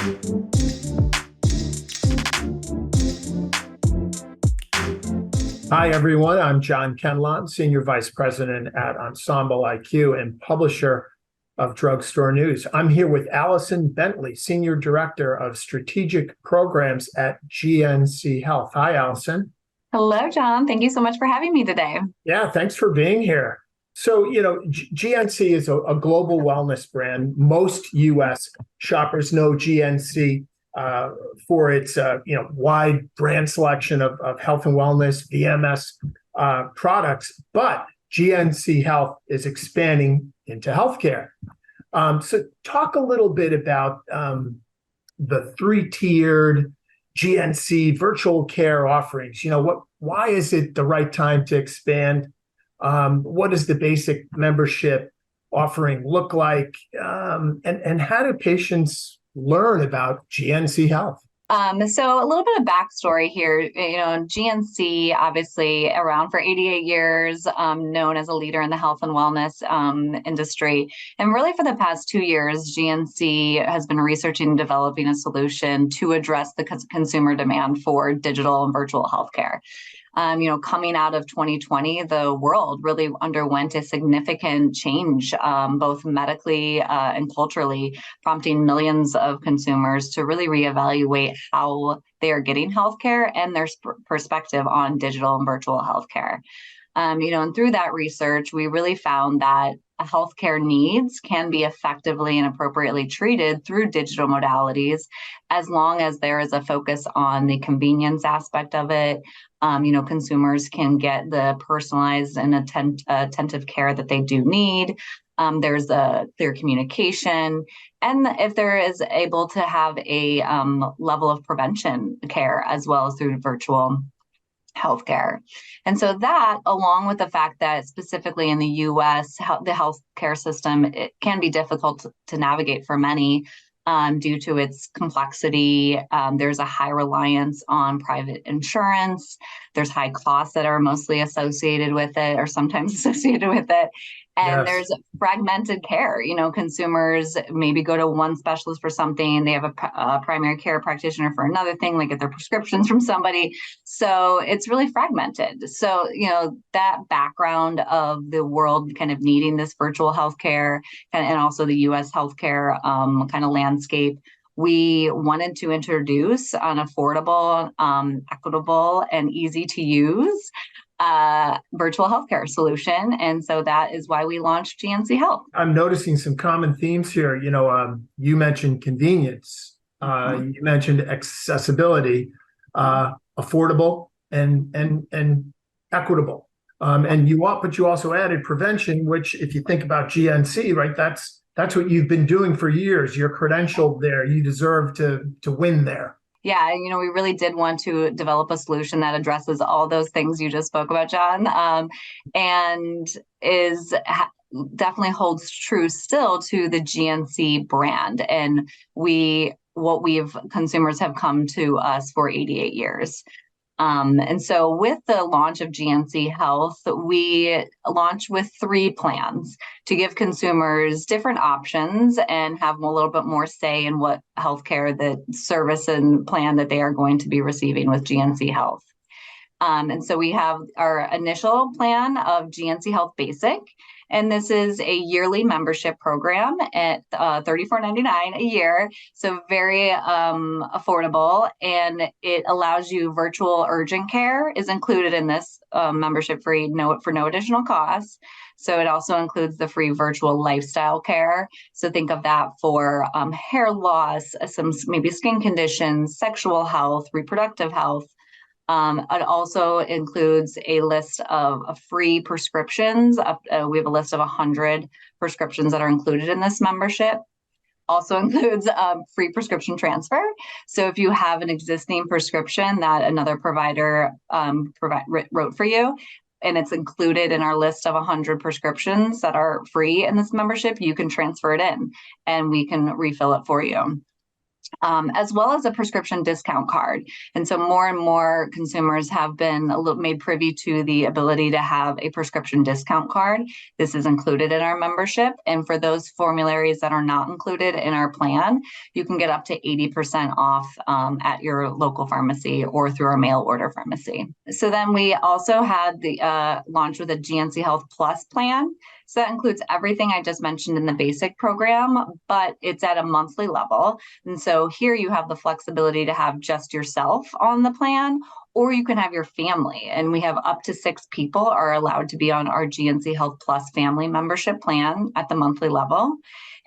Hi, everyone. I'm John Kenlon, Senior Vice President at Ensemble IQ and publisher of Drugstore News. I'm here with Allison Bentley, Senior Director of Strategic Programs at GNC Health. Hi, Allison. Hello, John. Thank you so much for having me today. Yeah, thanks for being here. So, GNC is a global wellness brand. Most U.S. shoppers know GNC for its wide brand selection of health and wellness VMS products, but GNC Health is expanding into healthcare. So talk a little bit about the three-tiered GNC virtual care offerings. Why is it the right time to expand? What does the basic membership offering look like? And how do patients learn about GNC Health? So a little bit of backstory here. GNC, obviously around for 88 years, known as a leader in the health and wellness industry. And really for the past 2 years, GNC has been researching and developing a solution to address the consumer demand for digital and virtual healthcare. Coming out of 2020, the world really underwent a significant change, both medically and culturally, prompting millions of consumers to really reevaluate how they are getting healthcare and their perspective on digital and virtual healthcare. And through that research, we really found that healthcare needs can be effectively and appropriately treated through digital modalities, as long as there is a focus on the convenience aspect of it. Consumers can get the personalized and attentive care that they do need. There's a clear communication, and if there is able to have a level of prevention care as well as through virtual healthcare. And so that, along with the fact that specifically in the U.S., the healthcare system, it can be difficult to navigate for many due to its complexity. There's a high reliance on private insurance. There's high costs that are mostly associated with it or sometimes associated with it. And Yes. There's fragmented care. Consumers maybe go to one specialist for something. They have a primary care practitioner for another thing, like get their prescriptions from somebody. So it's really fragmented. So, that background of the world kind of needing this virtual healthcare and also the U.S. healthcare kind of landscape, we wanted to introduce an affordable, equitable, and easy to use virtual healthcare solution. And so that is why we launched GNC Health. I'm noticing some common themes here. You mentioned convenience, you mentioned accessibility, affordable, and equitable. But you also added prevention, which, if you think about GNC, right, that's what you've been doing for years. You're credentialed there. You deserve to win there. Yeah, we really did want to develop a solution that addresses all those things you just spoke about, John, and definitely holds true still to the GNC brand and consumers have come to us for 88 years. And so with the launch of GNC Health, we launched with 3 plans to give consumers different options and have a little bit more say in what healthcare, the service and plan that they are going to be receiving with GNC Health. And so we have our initial plan of GNC Health Basic, and this is a yearly membership program at $34.99 a year, so very affordable, and it allows you virtual urgent care is included in this membership for no additional cost. So it also includes the free virtual lifestyle care. So think of that for hair loss, some maybe skin conditions, sexual health, reproductive health. It also includes a list of free prescriptions. We have a list of 100 prescriptions that are included in this membership. Also includes free prescription transfer. So if you have an existing prescription that another provider wrote for you, and it's included in our list of 100 prescriptions that are free in this membership, you can transfer it in and we can refill it for you. as well as a prescription discount card. And so more and more consumers have been made privy to the ability to have a prescription discount card. This is included in our membership. And for those formularies that are not included in our plan, you can get up to 80% off at your local pharmacy or through our mail order pharmacy. So then we also had the launch with a GNC Health Plus plan. So that includes everything I just mentioned in the basic program, but it's at a monthly level. And so here you have the flexibility to have just yourself on the plan, or you can have your family. And we have up to 6 people are allowed to be on our GNC Health Plus family membership plan at the monthly level.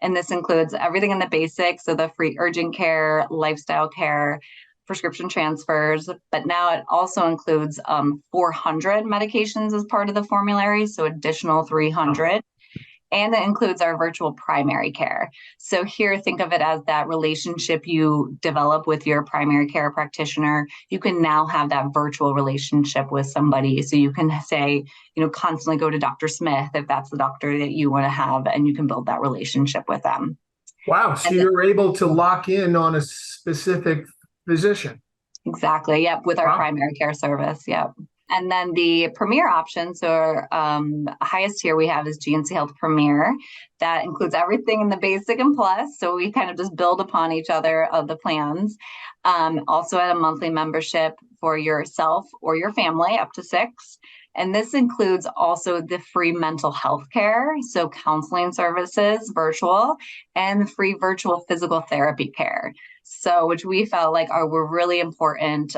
And this includes everything in the basics, so the free urgent care, lifestyle care, prescription transfers, but now it also includes 400 medications as part of the formulary, so additional 300. And it includes our virtual primary care. So here, think of it as that relationship you develop with your primary care practitioner. You can now have that virtual relationship with somebody. So you can say, constantly go to Dr. Smith if that's the doctor that you want to have, and you can build that relationship with them. Wow. So you're able to lock in on a specific physician. Exactly. Yep. With our primary care service. Yep. And then the Premier option, so highest tier we have is GNC Health Premier. That includes everything in the basic and plus. So we kind of just build upon each other of the plans. Also at a monthly membership for yourself or your family, up to 6. And this includes also the free mental health care, so counseling services, virtual, and free virtual physical therapy care. So, which we felt like were really important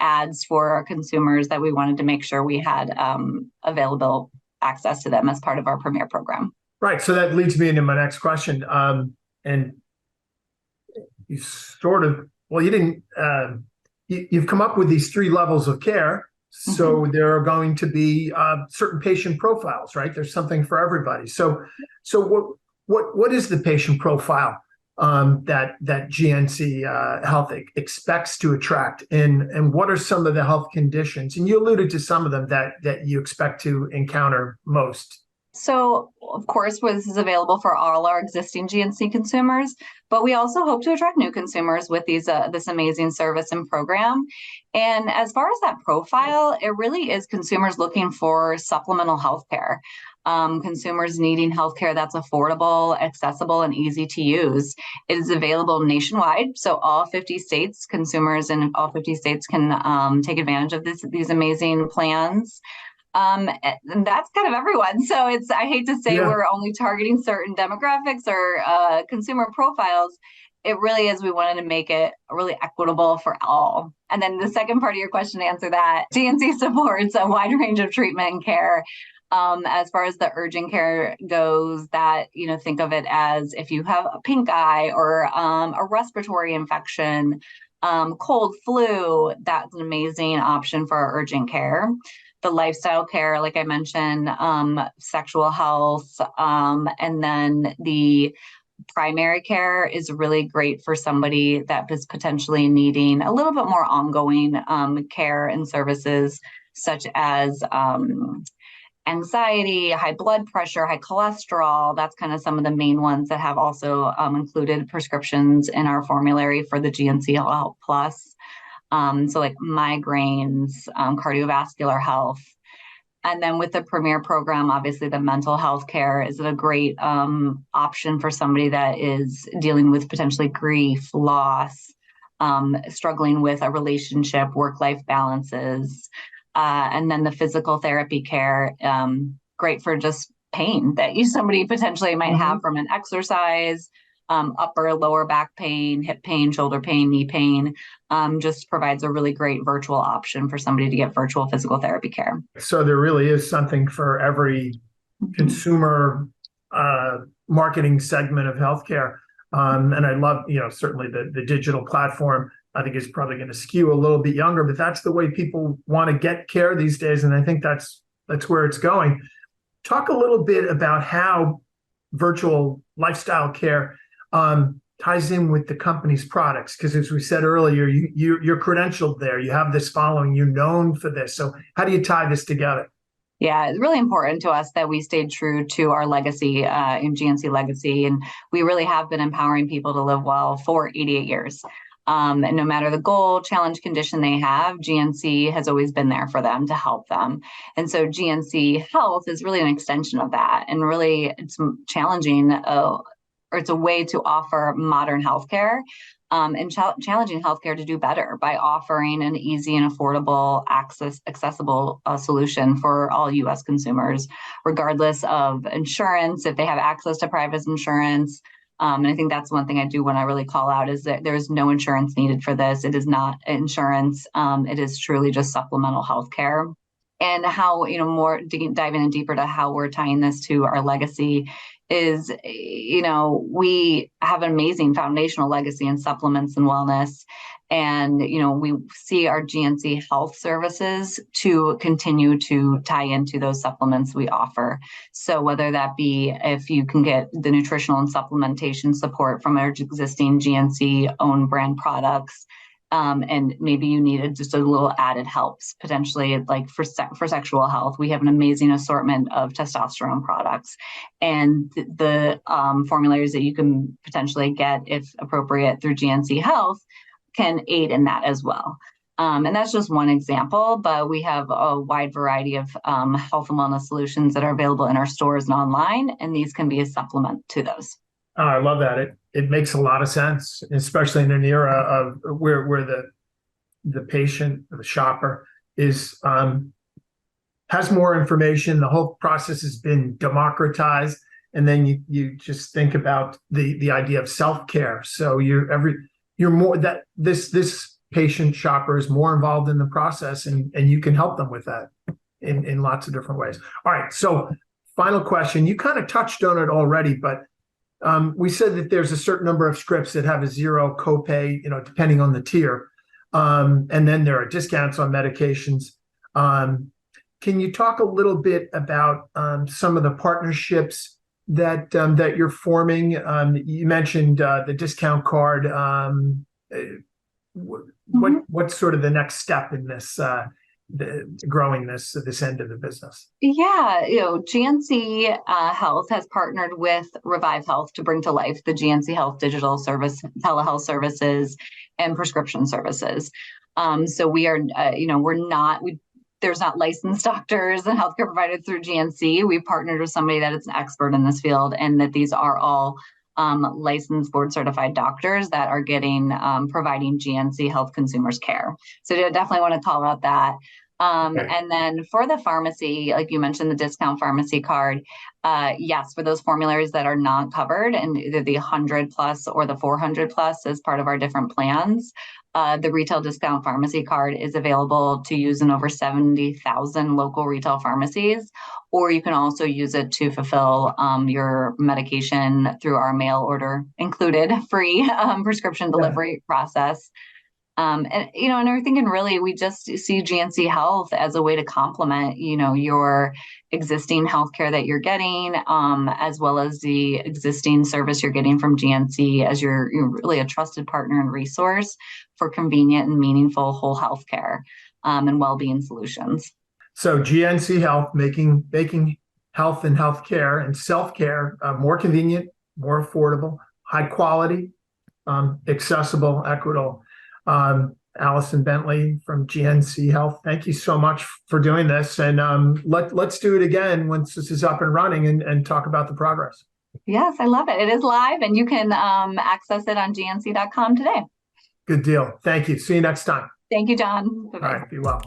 ads for our consumers that we wanted to make sure we had available access to them as part of our Premier program. Right. So that leads me into my next question. And you you didn't, you've come up with these 3 levels of care. So there are going to be certain patient profiles, right? There's something for everybody. So what is the patient profile that GNC Health expects to attract, and what are some of the health conditions? And you alluded to some of them that you expect to encounter most. So, of course, this is available for all our existing GNC consumers, but we also hope to attract new consumers with this amazing service and program. And as far as that profile, it really is consumers looking for supplemental health care. Consumers needing healthcare that's affordable, accessible, and easy to use. It is available nationwide, so all 50 states, consumers in all 50 states can take advantage of these amazing plans. And that's kind of everyone. So I hate to say we're only targeting certain demographics or consumer profiles. It really is, we wanted to make it really equitable for all. And then the second part of your question, to answer that, GNC supports a wide range of treatment and care. As far as the urgent care goes, that, think of it as if you have a pink eye or a respiratory infection, cold, flu, that's an amazing option for our urgent care. The lifestyle care, like I mentioned, sexual health, and then the primary care is really great for somebody that is potentially needing a little bit more ongoing care and services, such as anxiety, high blood pressure, high cholesterol. That's kind of some of the main ones that have also included prescriptions in our formulary for the GNC Health Plus. So like migraines, cardiovascular health. And then with the Premier program, obviously the mental health care is a great option for somebody that is dealing with potentially grief, loss, struggling with a relationship, work-life balances. And then the physical therapy care, great for just pain that somebody potentially might have from an exercise, upper, lower back pain, hip pain, shoulder pain, knee pain, just provides a really great virtual option for somebody to get virtual physical therapy care. So there really is something for every consumer marketing segment of healthcare. And I love, certainly the digital platform, I think is probably going to skew a little bit younger, but that's the way people want to get care these days. And I think that's where it's going. Talk a little bit about how virtual lifestyle care ties in with the company's products. Because as we said earlier, you're credentialed there. You have this following, you're known for this. So how do you tie this together? Yeah, it's really important to us that we stayed true to our legacy, in GNC legacy. And we really have been empowering people to live well for 88 years. And no matter the goal, challenge, condition they have, GNC has always been there for them to help them. And so GNC Health is really an extension of that. And really, it's challenging, or it's a way to offer modern healthcare, and challenging healthcare to do better by offering an easy and affordable, accessible solution for all U.S. consumers, regardless of insurance, if they have access to private insurance. And I think that's one thing I do when I really call out is that there's no insurance needed for this. It is not insurance. It is truly just supplemental healthcare. And how, more diving in deeper to how we're tying this to our legacy is, we have an amazing foundational legacy in supplements and wellness. And, we see our GNC health services to continue to tie into those supplements we offer. So whether that be if you can get the nutritional and supplementation support from our existing GNC own brand products, and maybe you needed just a little added helps, potentially like for sexual health. We have an amazing assortment of testosterone products, and the formulators that you can potentially get, if appropriate, through GNC Health can aid in that as well. And that's just one example, but we have a wide variety of health and wellness solutions that are available in our stores and online, and these can be a supplement to those. Oh, I love that. It makes a lot of sense, especially in an era of where the patient, the shopper, is has more information. The whole process has been democratized, and then you just think about the idea of self-care. So you're more that this patient shopper is more involved in the process, and you can help them with that in lots of different ways. All right. So final question. You kind of touched on it already, but we said that there's a certain number of scripts that have a zero copay, depending on the tier. And then there are discounts on medications. Can you talk a little bit about some of the partnerships that you're forming? You mentioned the discount card. What's sort of the next step in this, growing this end of the business? Yeah, GNC Health has partnered with Revive Health to bring to life the GNC Health digital service, telehealth services, and prescription services. So we are, there's not licensed doctors and healthcare provided through GNC. We partnered with somebody that is an expert in this field, and that these are all licensed board certified doctors that are providing GNC Health consumers care. So I definitely want to call out that. Okay. And then for the pharmacy, like you mentioned, the discount pharmacy card, yes, for those formularies that are not covered and either the 100 plus or the 400 plus as part of our different plans, the retail discount pharmacy card is available to use in over 70,000 local retail pharmacies, or you can also use it to fulfill your medication through our mail order included free prescription delivery process. And we're thinking really, we just see GNC Health as a way to complement, your existing healthcare that you're getting, as well as the existing service you're getting from GNC, as you're really a trusted partner and resource for convenient and meaningful whole healthcare and well-being solutions. So GNC Health making health and healthcare and self-care more convenient, more affordable, high quality, accessible, equitable. Allison Bentley from GNC Health, thank you so much for doing this. And let's do it again once this is up and running and talk about the progress. Yes, I love it. It is live, and you can access it on gnc.com today. Good deal. Thank you. See you next time. Thank you, John. Bye-bye. All right. Be well.